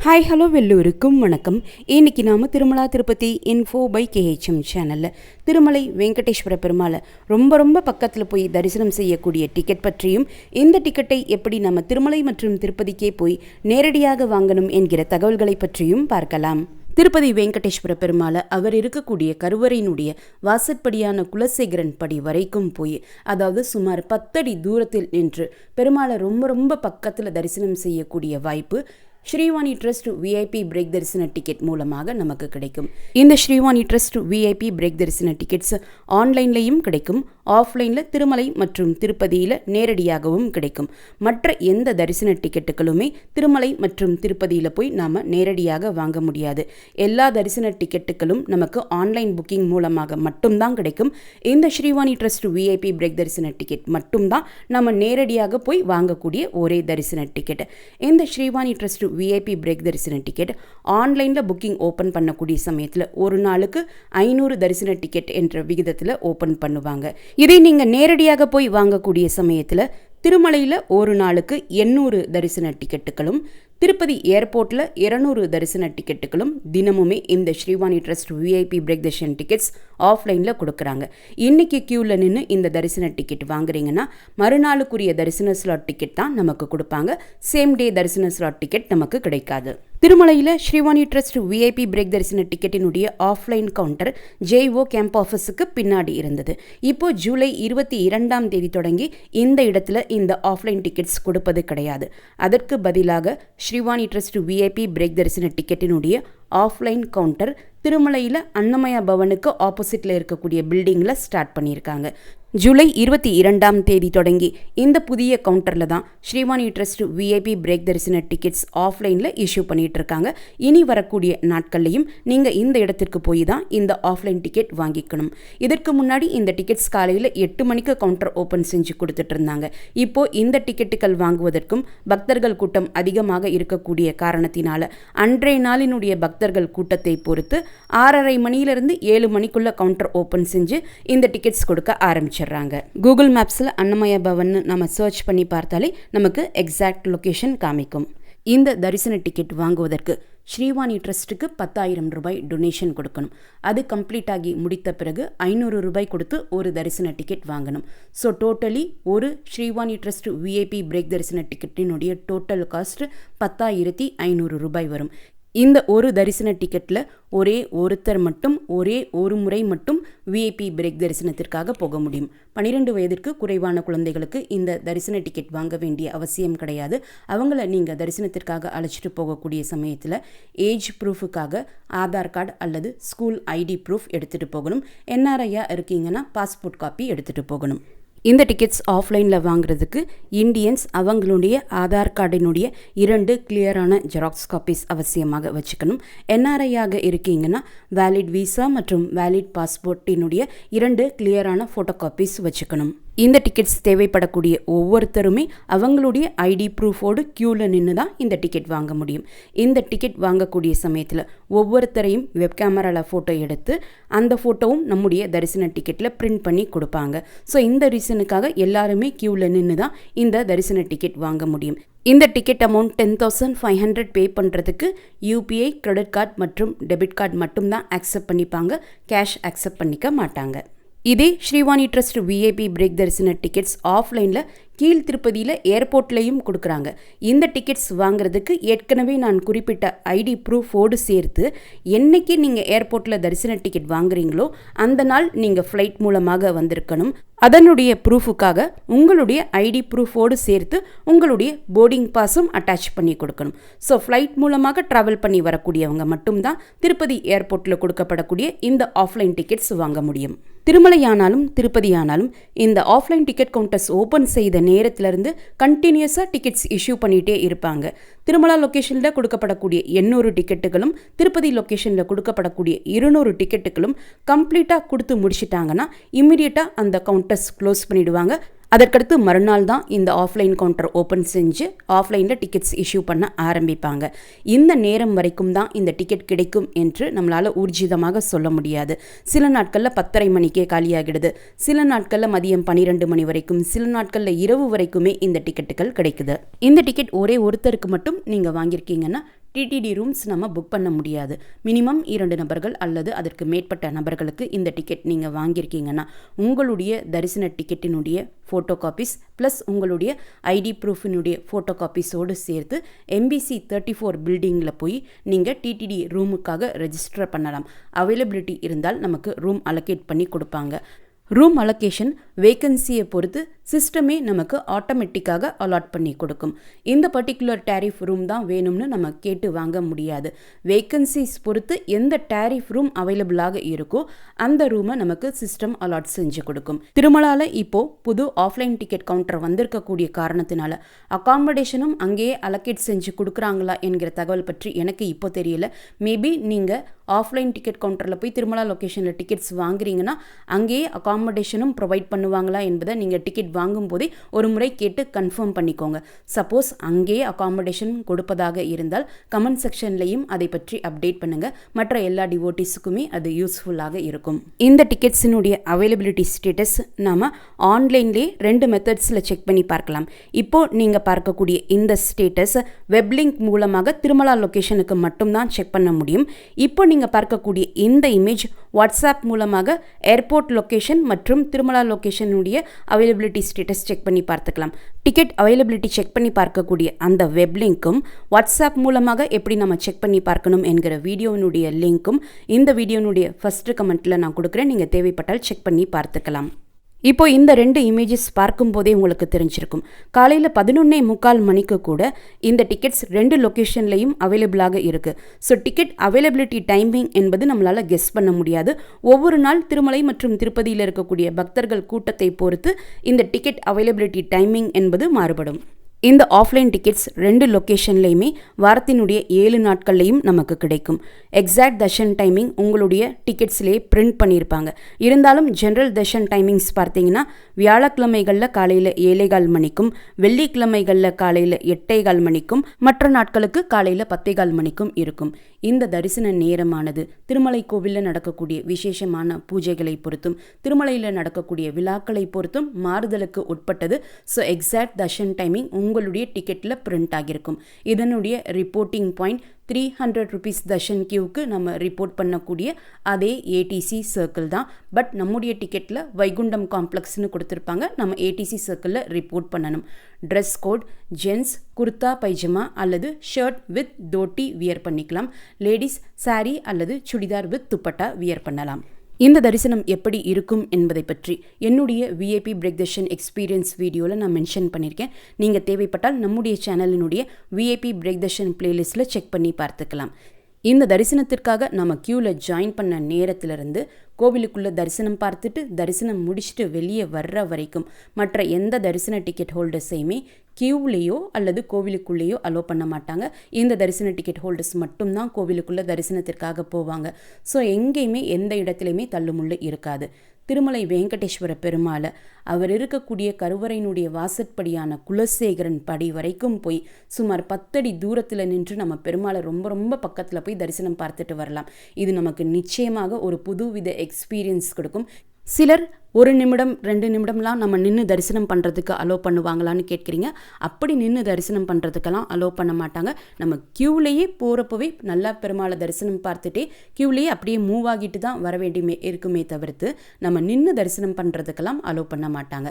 Hi hello வெல்லூருக்கும் வணக்கம். இன்றைக்கி நாம் திருமலா திருப்பதி இன்ஃபோ பை கேஹெச்எம் சேனலில் திருமலை வெங்கடேஸ்வர பெருமாளை ரொம்ப பக்கத்தில் போய் தரிசனம் செய்யக்கூடிய டிக்கெட் பற்றியும், இந்த டிக்கெட்டை எப்படி நம்ம திருமலை மற்றும் திருப்பதிக்கே போய் நேரடியாக வாங்கணும் என்கிற தகவல்களை பற்றியும் பார்க்கலாம். திருப்பதி வெங்கடேஸ்வர பெருமாளை அவர் இருக்கக்கூடிய கருவறையினுடைய வாசற்படியான குலசேகரன் படி வரைக்கும் போய், அதாவது சுமார் 10 அடி தூரத்தில் நின்று பெருமாளை ரொம்ப பக்கத்தில் தரிசனம் செய்யக்கூடிய வாய்ப்பு ஸ்ரீவாணி ட்ரஸ்ட் விஐபி பிரேக் தரிசன டிக்கெட் மூலமாக நமக்கு கிடைக்கும். இந்த ஸ்ரீவாணி ட்ரஸ்ட் விஐபி பிரேக் தரிசன டிக்கெட்ஸ் ஆன்லைன்லையும் கிடைக்கும், ஆஃப்லைனில் திருமலை மற்றும் திருப்பதியில் நேரடியாகவும் கிடைக்கும். மற்ற எந்த தரிசன டிக்கெட்டுகளுமே திருமலை மற்றும் திருப்பதியில் போய் நாம் நேரடியாக வாங்க முடியாது. எல்லா தரிசன டிக்கெட்டுகளும் நமக்கு ஆன்லைன் புக்கிங் மூலமாக மட்டும்தான் கிடைக்கும். இந்த ஸ்ரீவாணி ட்ரஸ்ட் விஐபி பிரேக் தரிசன டிக்கெட் மட்டும்தான் நம்ம நேரடியாக போய் வாங்கக்கூடிய ஒரே தரிசன டிக்கெட். இந்த ஸ்ரீவாணி ட்ரஸ்ட் விஐபி பிரேக் தரிசன டிக்கெட் ஆன்லைனில் புக்கிங் ஓப்பன் பண்ணக்கூடிய சமயத்தில் ஒரு நாளுக்கு 500 தரிசன டிக்கெட் என்ற விகிதத்தில் ஓப்பன் பண்ணுவாங்க. இதை நீங்கள் நேரடியாக போய் வாங்கக்கூடிய சமயத்தில் திருமலையில் ஒரு நாளுக்கு 800 தரிசன டிக்கெட்டுகளும், திருப்பதி ஏர்போர்ட்டில் 200 தரிசன டிக்கெட்டுகளும் தினமுமே இந்த ஸ்ரீவாணி ட்ரஸ்ட் விஐபி பிரேக் தரிசன டிக்கெட்ஸ் ஆஃப்லைனில் கொடுக்குறாங்க. இன்றைக்கி க்யூவில் நின்று இந்த தரிசன டிக்கெட் வாங்குறீங்கன்னா மறுநாளுக்குரிய தரிசன ஸ்லாட் டிக்கெட் தான் நமக்கு கொடுப்பாங்க. சேம் டே தரிசன ஸ்லாட் டிக்கெட் நமக்கு கிடைக்காது. திருமலையில் ஸ்ரீவாணி ட்ரஸ்ட் விஐபி பிரேக் தரிசன டிக்கெட்டினுடைய ஆஃப்லைன் கவுண்டர் ஜேஓ கேம்ப் ஆஃபீஸுக்கு பின்னாடி இருந்தது. இப்போ ஜூலை 22ஆம் தேதி தொடங்கி இந்த இடத்துல இந்த ஆஃப்லைன் டிக்கெட்ஸ் கொடுப்பது கிடையாது. அதற்கு பதிலாக ஸ்ரீவாணி ட்ரஸ்ட் விஐபி பிரேக் தரிசன டிக்கெட்டினுடைய ஆஃப்லைன் கவுண்டர் திருமலையில் அன்னமயா பவனுக்கு ஆப்போசிட்டில் இருக்கக்கூடிய பில்டிங்கில் ஸ்டார்ட் பண்ணியிருக்காங்க. ஜூலை 22ஆம் தேதி தொடங்கி இந்த புதிய கவுண்டரில் தான் ஸ்ரீவாணி ட்ரஸ்ட் விஐபி பிரேக் தரிசன டிக்கெட்ஸ் ஆஃப்லைனில் இஷ்யூ பண்ணிகிட்டு இருக்காங்க. இனி வரக்கூடிய நாட்கள்லையும் நீங்கள் இந்த இடத்திற்கு போய் தான் இந்த ஆஃப்லைன் டிக்கெட் வாங்கிக்கணும். இதற்கு முன்னாடி இந்த டிக்கெட்ஸ் காலையில் 8 மணிக்கு கவுண்டர் ஓப்பன் செஞ்சு கொடுத்துட்டு இருந்தாங்க. இப்போது இந்த டிக்கெட்டுகள் வாங்குவதற்கும் பக்தர்கள் கூட்டம் அதிகமாக இருக்கக்கூடிய காரணத்தினால அன்றைய நாளினுடைய பக்தர்கள் கூட்டத்தை பொறுத்து 6:30 மணியிலிருந்து 7 மணிக்குள்ள கவுண்டர் ஓப்பன் செஞ்சு இந்த டிக்கெட்ஸ் கொடுக்க ஆரம்பிச்சிடுறாங்க. கூகுள் மேப்ஸில் அன்னமயா பவன் நம்ம சர்ச் பண்ணி பார்த்தாலே நமக்கு எக்ஸாக்ட் லொக்கேஷன் காமிக்கும். இந்த தரிசன டிக்கெட் வாங்குவதற்கு ஸ்ரீவாணி ட்ரஸ்ட்டுக்கு 10,000 ரூபாய் டொனேஷன் கொடுக்கணும். அது கம்ப்ளீட் ஆகி முடித்த பிறகு 500 ரூபாய் கொடுத்து ஒரு தரிசன டிக்கெட் வாங்கணும். ஸோ டோட்டலி ஒரு ஸ்ரீவாணி ட்ரஸ்ட் விஐபி பிரேக் தரிசன டிக்கெட்டினுடைய டோட்டல் காஸ்ட் 10,500 ரூபாய் வரும். இந்த ஒரு தரிசன டிக்கெட்டில் ஒரே ஒருத்தர் மட்டும் ஒரே ஒரு முறை மட்டும் விஐபி பிரேக் தரிசனத்திற்காக போக முடியும். 12 வயதிற்கு குறைவான குழந்தைகளுக்கு இந்த தரிசன டிக்கெட் வாங்க வேண்டிய அவசியம் கிடையாது. அவங்கள நீங்கள் தரிசனத்திற்காக அழைச்சிட்டு போகக்கூடிய சமயத்தில் ஏஜ் ப்ரூஃபுக்காக ஆதார் கார்டு அல்லது ஸ்கூல் ஐடி ப்ரூஃப் எடுத்துகிட்டு போகணும். என்ஆர்ஐயா இருக்கீங்கன்னா பாஸ்போர்ட் காப்பி எடுத்துகிட்டு போகணும். இந்த டிக்கெட்ஸ் ஆஃப்லைனில் வாங்குறதுக்கு இண்டியன்ஸ் அவங்களுடைய ஆதார் கார்டினுடைய 2 கிளியரான ஜெராக்ஸ் காப்பீஸ் அவசியமாக வச்சுக்கணும். என்ஆர்ஐயாக இருக்கீங்கன்னா வேலிட் விசா மற்றும் வேலிட் பாஸ்போர்ட்டினுடைய 2 கிளியரான ஃபோட்டோ காப்பீஸ் வச்சுக்கணும். இந்த டிக்கெட்ஸ் தேவைப்படக்கூடிய ஒவ்வொருத்தருமே அவங்களுடைய ஐடி ப்ரூஃபோடு க்யூவில் நின்று தான் இந்த டிக்கெட் வாங்க முடியும். இந்த டிக்கெட் வாங்கக்கூடிய சமயத்தில் ஒவ்வொருத்தரையும் வெப் கேமராவில் ஃபோட்டோ எடுத்து அந்த ஃபோட்டோவும் நம்முடைய தரிசன டிக்கெட்டில் பிரிண்ட் பண்ணி கொடுப்பாங்க. ஸோ இந்த ரீசனுக்காக எல்லாருமே க்யூவில் நின்று தான் இந்த தரிசன டிக்கெட் வாங்க முடியும். இந்த டிக்கெட் அமௌண்ட் 10,500 பே பண்ணுறதுக்கு யூபிஐ, கிரெடிட் கார்டு மற்றும் டெபிட் கார்டு மட்டும்தான் அக்செப்ட் பண்ணிப்பாங்க. கேஷ் அக்செப்ட் பண்ணிக்க மாட்டாங்க. இதே ஸ்ரீவாணி ட்ரஸ்ட் விஐபி பிரேக் தரிசன டிக்கெட்ஸ் ஆஃப்லைனில் கீழ் திருப்பதியில் ஏர்போர்ட்லேயும் கொடுக்குறாங்க. இந்த டிக்கெட்ஸ் வாங்குறதுக்கு ஏற்கனவே நான் குறிப்பிட்ட ஐடி ப்ரூஃபோடு சேர்த்து என்னைக்கு நீங்கள் ஏர்போர்ட்டில் தரிசன டிக்கெட் வாங்குறீங்களோ அந்த நாள் நீங்கள் ஃப்ளைட் மூலமாக வந்திருக்கணும். அதனுடைய ப்ரூஃபுக்காக உங்களுடைய ஐடி ப்ரூஃபோடு சேர்த்து உங்களுடைய போர்டிங் பாஸும் அட்டாச் பண்ணி கொடுக்கணும். ஸோ ஃப்ளைட் மூலமாக ட்ராவல் பண்ணி வரக்கூடியவங்க மட்டும்தான் திருப்பதி ஏர்போர்ட்டில் கொடுக்கப்படக்கூடிய இந்த ஆஃப்லைன் டிக்கெட்ஸ் வாங்க முடியும். திருமலையானாலும் திருப்பதியானாலும் இந்த ஆஃப்லைன் டிக்கெட் கவுண்டர்ஸ் ஓப்பன் செய்த நேரத்திலிருந்து கண்டினியூஸாக டிக்கெட்ஸ் இஷ்யூ பண்ணிகிட்டே இருப்பாங்க. திருமலா லொக்கேஷனில் கொடுக்கப்படக்கூடிய 800 டிக்கெட்டுகளும் திருப்பதி லொக்கேஷனில் கொடுக்கப்படக்கூடிய 200 டிக்கெட்டுகளும் கம்ப்ளீட்டாக கொடுத்து முடிச்சிட்டாங்கன்னா இம்மிடியட்டாக அந்த கவுண்டர்ஸ் க்ளோஸ் பண்ணிவிடுவாங்க. அதற்கடுத்து மறுநாள் தான் இந்த ஆஃப்லைன் கவுண்டர் ஓப்பன் செஞ்சு ஆஃப்லைனில் டிக்கெட்ஸ் இஷ்யூ பண்ண ஆரம்பிப்பாங்க. இந்த நேரம் வரைக்கும் தான் இந்த டிக்கெட் கிடைக்கும் என்று நம்மளால் ஊர்ஜிதமாக சொல்ல முடியாது. சில நாட்களில் 10:30 மணிக்கே காலியாகிடுது, சில நாட்களில் மதியம் 12 மணி வரைக்கும், சில நாட்களில் இரவு வரைக்குமே இந்த டிக்கெட்டுகள் கிடைக்குது. இந்த டிக்கெட் ஒரே ஒருத்தருக்கு மட்டும் நீங்கள் வாங்கியிருக்கீங்கன்னா டிடிடி ரூம்ஸ் நம்ம புக் பண்ண முடியாது. மினிமம் 2 நபர்கள் அல்லது அதற்கு மேற்பட்ட நபர்களுக்கு இந்த டிக்கெட் நீங்கள் வாங்கியிருக்கீங்கன்னா உங்களுடைய தரிசன டிக்கெட்டினுடைய ஃபோட்டோ காப்பீஸ் ப்ளஸ் உங்களுடைய ஐடி ப்ரூஃபினுடைய ஃபோட்டோ காப்பீஸோடு சேர்த்து MBC 34 பில்டிங்கில் போய் நீங்கள் டிடிடி ரூமுக்காக ரெஜிஸ்டர் பண்ணலாம். அவைலபிலிட்டி இருந்தால் நமக்கு ரூம் அலோகேட் பண்ணி கொடுப்பாங்க. ரூம் அலோகேஷன் வேக்கன்சியை பொறுத்து சிஸ்டமே நமக்கு ஆட்டோமேட்டிக்காக அலாட் பண்ணி கொடுக்கும். இந்த பர்டிகுலர் டேரிஃப் ரூம் தான் வேணும்னு நம்ம கேட்டு வாங்க முடியாது. வேக்கன்சிஸ் பொறுத்து எந்த டேரிஃப் ரூம் அவைலபிளாக இருக்கோ அந்த ரூமை நமக்கு சிஸ்டம் அலாட் செஞ்சு கொடுக்கும். திருமலால இப்போ புது ஆஃப்லைன் டிக்கெட் கவுண்டர் வந்திருக்கக்கூடிய காரணத்தினால அகாமடேஷனும் அங்கேயே அலோகேட் செஞ்சு கொடுக்குறாங்களா என்கிற தகவல் பற்றி எனக்கு இப்போ தெரியல. மேபி நீங்கள் ஆஃப்லைன் டிக்கெட் கவுண்டரில் போய் திருமலா லொக்கேஷனில் டிக்கெட்ஸ் வாங்குறீங்கன்னா அங்கேயே அகாமடேஷனும் ப்ரொவைட் பண்ணுவாங்களா என்பதை நீங்கள் டிக்கெட் வாங்கும் போதே ஒரு முறை கேட்டு கன்ஃபார்ம் பண்ணிக்கோங்க. சப்போஸ் அங்கேயே அகாமடேஷன் கொடுப்பதாக இருந்தால் கமெண்ட் செக்ஷன்லையும் அதை பற்றி அப்டேட் பண்ணுங்க. மற்ற எல்லா டிவோட்டிஸுக்குமே அது யூஸ்ஃபுல்லாக இருக்கும். இந்த டிக்கெட்ஸினுடைய அவைலபிலிட்டி ஸ்டேட்டஸ் நாம ஆன்லைன்லேயே 2 மெத்தட்ஸில் செக் பண்ணி பார்க்கலாம். இப்போ நீங்கள் பார்க்கக்கூடிய இந்த ஸ்டேட்டஸ் வெப் லிங்க் மூலமாக திருமலா லொக்கேஷனுக்கு மட்டும்தான் செக் பண்ண முடியும். இப்போ நீங்கள் பார்க்கக்கூடிய இந்த இமேஜ் வாட்ஸ்அப் மூலமாக ஏர்போர்ட் லொக்கேஷன் மற்றும் திருமலா லொக்கேஷனுடைய அவைலபிலிட்டி ஸ்டேட்டஸ் செக் பண்ணி பார்த்துக்கலாம். டிக்கெட் அவைலபிலிட்டி செக் பண்ணி பார்க்கக்கூடிய அந்த வெப் லிங்க்கும் வாட்ஸ்அப் மூலமாக எப்படி நம்ம செக் பண்ணி பார்க்கணும் என்கிற வீடியோனுடைய லிங்க்கும் இந்த வீடியோனுடைய ஃபர்ஸ்ட் கமெண்ட்டில் நான் கொடுக்குறேன். நீங்கள் தேவைப்பட்டால் செக் பண்ணி பார்த்துக்கலாம். இப்போ இந்த 2 இமேஜஸ் பார்க்கும்போதே உங்களுக்கு தெரிஞ்சிருக்கும். காலையில் 11:45 மணிக்கு கூட இந்த டிக்கெட்ஸ் 2 லொக்கேஷன்லையும் அவைலபிளாக இருக்குது. ஸோ டிக்கெட் அவைலபிலிட்டி டைமிங் என்பது நம்மளால் கெஸ் பண்ண முடியாது. ஒவ்வொரு நாள் திருமலை மற்றும் திருப்பதியில் இருக்கக்கூடிய பக்தர்கள் கூட்டத்தை பொறுத்து இந்த டிக்கெட் அவைலபிலிட்டி டைமிங் என்பது மாறுபடும். இந்த ஆஃப்லைன் டிக்கெட்ஸ் 2 லொக்கேஷன்லையுமே வாரத்தினுடைய 7 நாட்கள்லையும் நமக்கு கிடைக்கும். எக்ஸாக்ட் தர்ஷன் டைமிங் உங்களுடைய டிக்கெட்ஸ்லேயே பிரிண்ட் பண்ணியிருப்பாங்க. இருந்தாலும் ஜென்ரல் தர்ஷன் டைமிங்ஸ் பார்த்தீங்கன்னா வியாழக்கிழமைகளில் காலையில் 7:15 மணிக்கும் வெள்ளிக்கிழமைகளில் காலையில் 8:15 மணிக்கும் மற்ற நாட்களுக்கு காலையில் 10:15 மணிக்கும் இருக்கும். இந்த தரிசன நேரமானது திருமலை கோவிலில் நடக்கக்கூடிய விசேஷமான பூஜைகளை பொறுத்தும் திருமலையில் நடக்கக்கூடிய விழாக்களை பொறுத்தும் மாறுதலுக்கு உட்பட்டது. ஸோ எக்ஸாக்ட் தர்ஷன் டைமிங் உங்களுடைய டிக்கெட்டில் பிரிண்ட் ஆகியிருக்கும். இதனுடைய ரிப்போர்ட்டிங் பாயிண்ட் 300 rupees தர்ஷன் கியூக்கு நம்ம ரிப்போர்ட் பண்ணக்கூடிய அதே ATC சர்க்கிள் தான். பட் நம்முடைய டிக்கெட்டில் வைகுண்டம் காம்ப்ளெக்ஸ்னு கொடுத்துருப்பாங்க. நம்ம ATC சர்க்கிளில் ரிப்போர்ட் பண்ணணும். ட்ரெஸ் கோட் ஜென்ஸ் குர்தா பைஜமா அல்லது ஷர்ட் வித் தோட்டி வியர் பண்ணிக்கலாம். லேடிஸ் சாரி அல்லது சுடிதார் வித் துப்பட்டா வியர் பண்ணலாம். இந்த தரிசனம் எப்படி இருக்கும் என்பதை பற்றி என்னுடைய VIP பிரேக் தர்ஷன் எக்ஸ்பீரியன்ஸ் வீடியோவில் நான் மென்ஷன் பண்ணியிருக்கேன். நீங்கள் தேவைப்பட்டால் நம்முடைய சேனலினுடைய VIP பிரேக் தர்ஷன் பிளேலிஸ்ட்டில் செக் பண்ணி பார்த்துக்கலாம். இந்த தரிசனத்திற்காக நம்ம க்யூவில் ஜாயின் பண்ண நேரத்திலிருந்து கோவிலுக்குள்ளே தரிசனம் பார்த்துட்டு தரிசனம் முடிச்சுட்டு வெளியே வர்ற வரைக்கும் மற்ற எந்த தரிசன டிக்கெட் ஹோல்டர்ஸையுமே கியூவிலேயோ அல்லது கோவிலுக்குள்ளேயோ அலோ பண்ண மாட்டாங்க. இந்த தரிசன டிக்கெட் ஹோல்டர்ஸ் மட்டும்தான் கோவிலுக்குள்ளே தரிசனத்திற்காக போவாங்க. ஸோ எங்கேயுமே எந்த இடத்துலையுமே தள்ளுமுள்ளு இருக்காது. திருமலை வெங்கடேஸ்வர பெருமாளை அவர் இருக்கக்கூடிய கருவறையினுடைய வாசற்படியான குலசேகரன் படி வரைக்கும் போய் சுமார் 10 அடி தூரத்தில் நின்று நம்ம பெருமாளை ரொம்ப ரொம்ப பக்கத்தில் போய் தரிசனம் பார்த்துட்டு வரலாம். இது நமக்கு நிச்சயமாக ஒரு புதுவித எக்ஸ்பீரியன்ஸ் கொடுக்கும். சிலர் 1 நிமிடம் 2 நிமிடம்லாம் நம்ம நின்று தரிசனம் பண்ணுறதுக்கு அலோ பண்ணுவாங்களான்னு கேட்குறீங்க. அப்படி நின்று தரிசனம் பண்ணுறதுக்கெல்லாம் அலோ பண்ண மாட்டாங்க. நம்ம க்யூவிலேயே போகிறப்பவே நல்லா பெருமாளை தரிசனம் பார்த்துட்டே க்யூவிலேயே அப்படியே மூவ் ஆகிட்டு தான் வர வேண்டிய இருக்குமே தவிர்த்து நம்ம நின்று தரிசனம் பண்ணுறதுக்கெல்லாம் அலோ பண்ண மாட்டாங்க.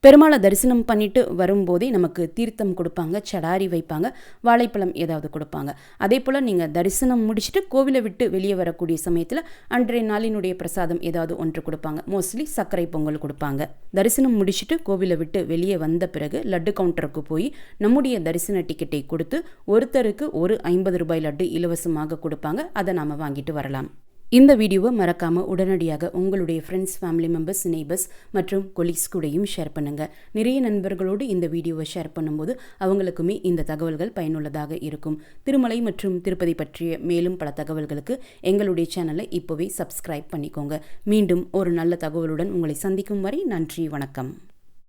பெருமாளை தரிசனம் பண்ணிட்டு வரும்போதே நமக்கு தீர்த்தம் கொடுப்பாங்க, சடாரி வைப்பாங்க, வாழைப்பழம் ஏதாவது கொடுப்பாங்க. அதே போல் நீங்கள் தரிசனம் முடிச்சுட்டு கோவிலை விட்டு வெளியே வரக்கூடிய சமயத்தில் அன்றைய நாளினுடைய பிரசாதம் ஏதாவது ஒன்று கொடுப்பாங்க. மோஸ்ட்லி சர்க்கரை பொங்கல் கொடுப்பாங்க. தரிசனம் முடிச்சுட்டு கோவிலை விட்டு வெளியே வந்த பிறகு லட்டு கவுண்டருக்கு போய் நம்முடைய தரிசன டிக்கெட்டை கொடுத்து ஒருத்தருக்கு ஒரு 50 ரூபாய் லட்டு இலவசமாக கொடுப்பாங்க. அதை நாம் வாங்கிட்டு வரலாம். இந்த வீடியோவை மறக்காமல் உடனடியாக உங்களுடைய ஃப்ரெண்ட்ஸ், ஃபேமிலி மெம்பர்ஸ், நெய்பர்ஸ் மற்றும் கொலீக்ஸ் கூடயும் ஷேர் பண்ணுங்கள். நிறைய நண்பர்களோடு இந்த வீடியோவை ஷேர் பண்ணும்போது அவங்களுக்குமே இந்த தகவல்கள் பயனுள்ளதாக இருக்கும். திருமலை மற்றும் திருப்பதி பற்றிய மேலும் பல தகவல்களுக்கு எங்களுடைய சேனலை இப்போவே சப்ஸ்கிரைப் பண்ணிக்கோங்க. மீண்டும் ஒரு நல்ல தகவலுடன் உங்களை சந்திக்கும் வரை நன்றி, வணக்கம்.